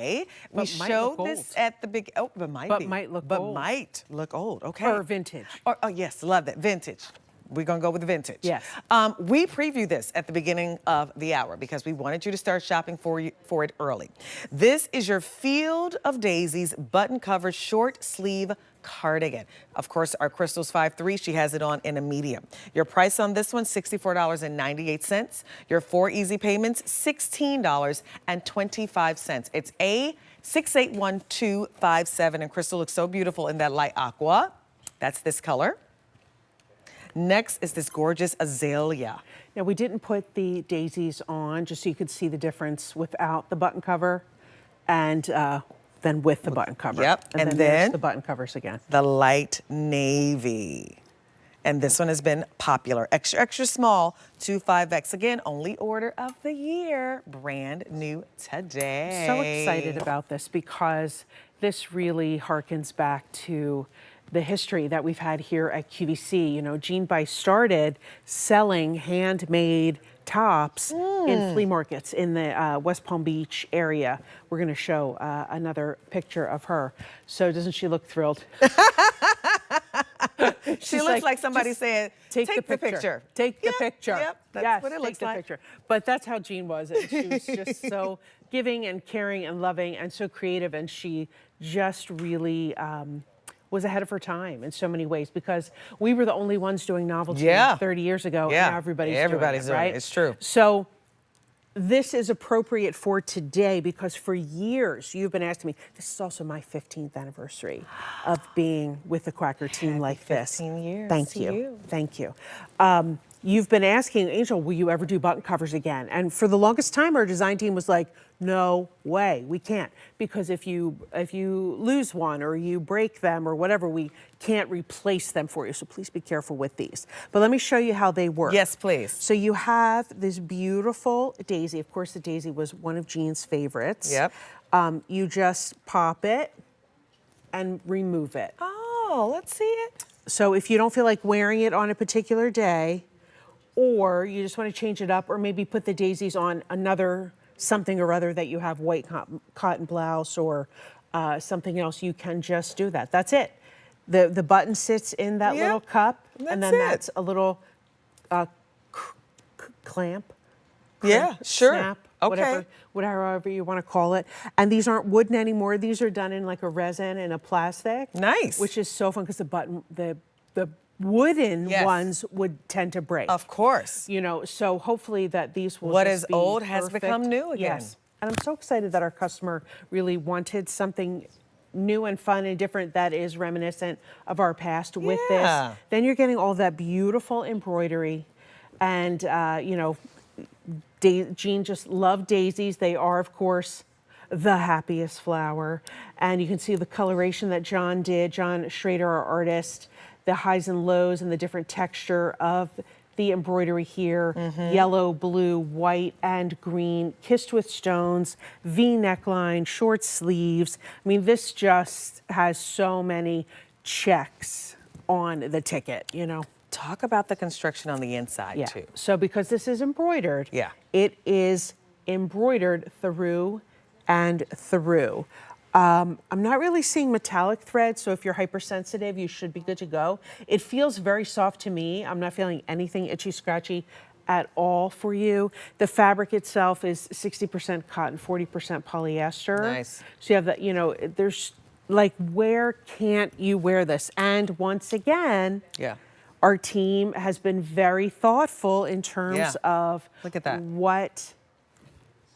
today. We But might showed look this old. at the big, oh, but might But be. might look but old. might look old, okay. Or vintage. Or, oh, yes, love that, vintage. We're gonna go with the vintage. Yes. We previewed this at the beginning of the hour because we wanted you to start shopping for it early. This is your Field of Daisies button cover short sleeve cardigan. Of course, our Crystal's 5'3", she has it on in a medium. Your price on this one, $64.98. Your 4 easy payments, $16.25. It's A681257, and Crystal looks so beautiful in that light aqua. That's this color. Next is this gorgeous azalea. Now, we didn't put the daisies on just so you could see the difference without the button cover and then with the button cover. Yep, And then there's the button covers again. The light navy. And this one has been popular. Extra, extra small, 25X. Again, only order of the year. Brand new today. So excited about this because this really harkens back to the history that we've had here at QVC. You know, Jean Bice started selling handmade tops in flea markets in the West Palm Beach area. We're going to show another picture of her. So doesn't she look thrilled? She looks like somebody said, take the picture. Take the picture. Yep, that's what it looks like. Picture. But that's how Jean was. She was just so giving and caring and loving and so creative. And she just really was ahead of her time in so many ways because we were the only ones doing novelty 30 years ago. And now everybody's doing it, right? It's true. So this is appropriate for today because for years you've been asking me, this is also my 15th anniversary of being with the Quacker team like this. 15 years. Thank you. Thank you. You've been asking, Angel, will you ever do button covers again? And for the longest time, our design team was like, no way, we can't. Because if you lose one or you break them or whatever, we can't replace them for you. So please be careful with these. But let me show you how they work. Yes, please. So you have this beautiful daisy. Of course, the daisy was one of Jean's favorites. Yep. You just pop it and remove it. Oh, let's see it. So if you don't feel like wearing it on a particular day, or you just want to change it up, or maybe put the daisies on another something or other that you have, white cotton blouse or something else, you can just do that. That's it. The button sits in that little cup, and then that's a little clamp. Yeah, sure. Snap, Okay. whatever you want to call it. And these aren't wooden anymore. These are done in like a resin and a plastic. Nice. Which is so fun because the wooden ones would tend to break. Of course. You know, so hopefully that these will What just is be old has perfect. become new again. Yes. And I'm so excited that our customer really wanted something new and fun and different that is reminiscent of our past with this. Then you're getting all that beautiful embroidery and, you know, Jean just loved daisies. They are, of course, the happiest flower. And you can see the coloration that John did, John Schrader, our artist, the highs and lows and the different texture of the embroidery here, yellow, blue, white, and green, kissed with stones, V neckline, short sleeves. I mean, this just has so many checks on the ticket, you know. Talk about the construction on the inside, too. So because this is embroidered, it is embroidered through and through. I'm not really seeing metallic thread, so if you're hypersensitive, you should be good to go. It feels very soft to me. I'm not feeling anything itchy, scratchy at all for you. The fabric itself is 60% cotton, 40% polyester. Nice. So you have that, you know, there's like, where can't you wear this? And once again, our team has been very thoughtful in terms of look at that. What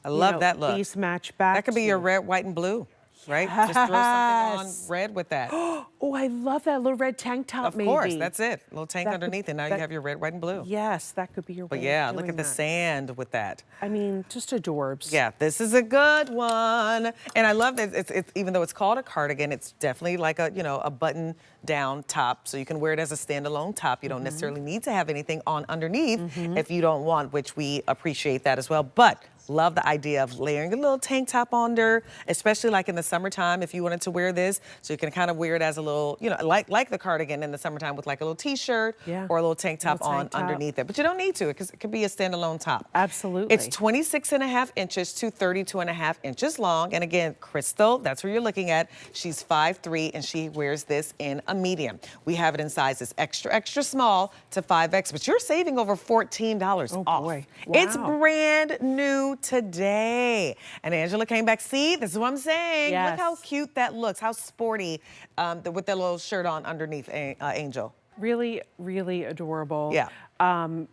I love that look. These match back. That could be your red, white, and blue, right? Just throw something on red with that. Oh, I love that little red tank top. Of course, that's it. Little tank underneath, and now you have your red, white, and blue. Yes, that could be your. But yeah, look at the sand with that. I mean, just adorbs. Yeah, this is a good one, and I love that it's even though it's called a cardigan, it's definitely like a a button-down top, so you can wear it as a standalone top. You don't necessarily need to have anything on underneath if you don't want, which we appreciate that as well. But Love the idea of layering a little tank top under, especially like in the summertime if you wanted to wear this. So you can kind of wear it as a little, you know, like the cardigan in the summertime with like a little t-shirt or a little tank top on underneath it. But you don't need to because it could be a standalone top. Absolutely. It's 26.5 inches to 32.5 inches long. And again, Crystal, that's where you're looking at. She's 5'3" and she wears this in a medium. We have it in sizes extra, extra small to 5X, but you're saving over $14 off. Boy. Wow. It's brand new today. And Angela came back. See, this is what I'm saying. Yes. Look how cute that looks, how sporty with that little shirt on underneath, Angel. Really, really adorable. Yeah.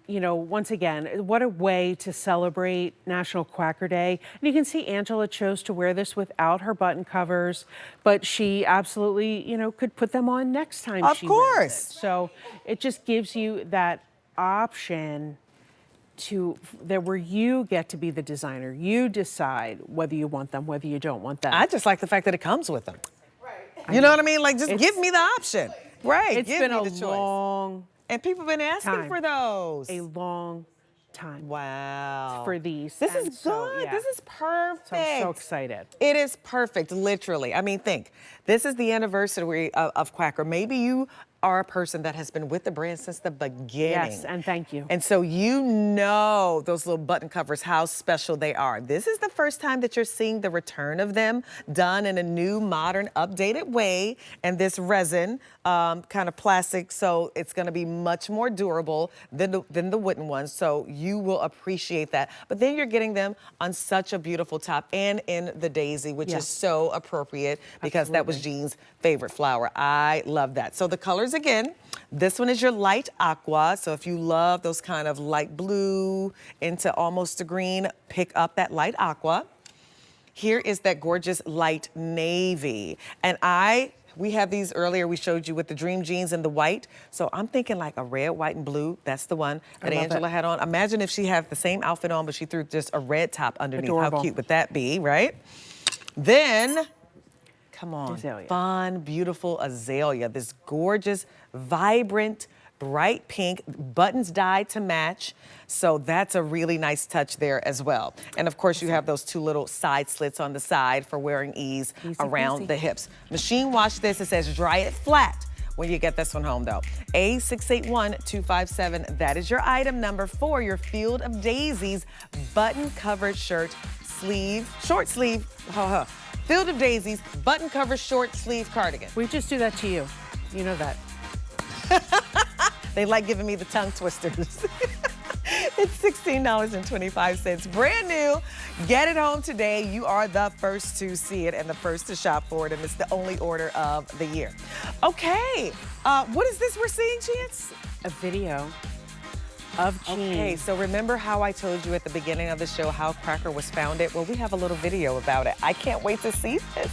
You know, once again, what a way to celebrate National Quacker Day. And you can see Angela chose to wear this without her button covers, but she absolutely, you know, could put them on next time she wears it. So it just gives you that option where you get to be the designer. You decide whether you want them, whether you don't want them. I just like the fact that it comes with them. Right. You know what I mean? Like, just give me the option. Right. It's been a long and people have been asking for those. A long time. Wow. For these. This is good. Yeah. This is perfect. So I'm so excited. It is perfect, literally. I mean, think, this is the anniversary of Quacker. Maybe you are a person that has been with the brand since the beginning. Yes, and thank you. And so you know those little button covers, how special they are. This is the first time that you're seeing the return of them done in a new, modern, updated way. And this resin, kind of plastic, so it's gonna be much more durable than the wooden ones. So you will appreciate that. But then you're getting them on such a beautiful top and in the daisy, which is so appropriate because that was Jean's favorite flower. I love that. So the colors again, this one is your light aqua. So if you love those kind of light blue into almost a green, pick up that light aqua. Here is that gorgeous light navy. And we had these earlier, we showed you with the dream jeans and the white. So I'm thinking like a red, white, and blue. That's the one that Angela had on. Imagine if she had the same outfit on, but she threw just a red top underneath. Adorable. How cute would that be, right? Then, come on, Azalea. fun, beautiful azalea. This gorgeous, vibrant, bright pink, buttons dyed to match. So that's a really nice touch there as well. And of course you have those two little side slits on the side for wearing ease around the hips. Machine wash this, it says dry it flat when you get this one home though. A681257, that is your item number for your Field of Daisies button covered shirt sleeve, short sleeve, Field of Daisies button cover short sleeve cardigan. We just do that to you. You know that. They like giving me the tongue twisters. It's $16.25, brand new. Get it home today. You are the first to see it and the first to shop for it, and it's the only order of the year. Okay, what is this we're seeing, Chance? A video of Jean. Okay, so remember how I told you at the beginning of the show how Quacker was founded? Well, we have a little video about it. I can't wait to see this.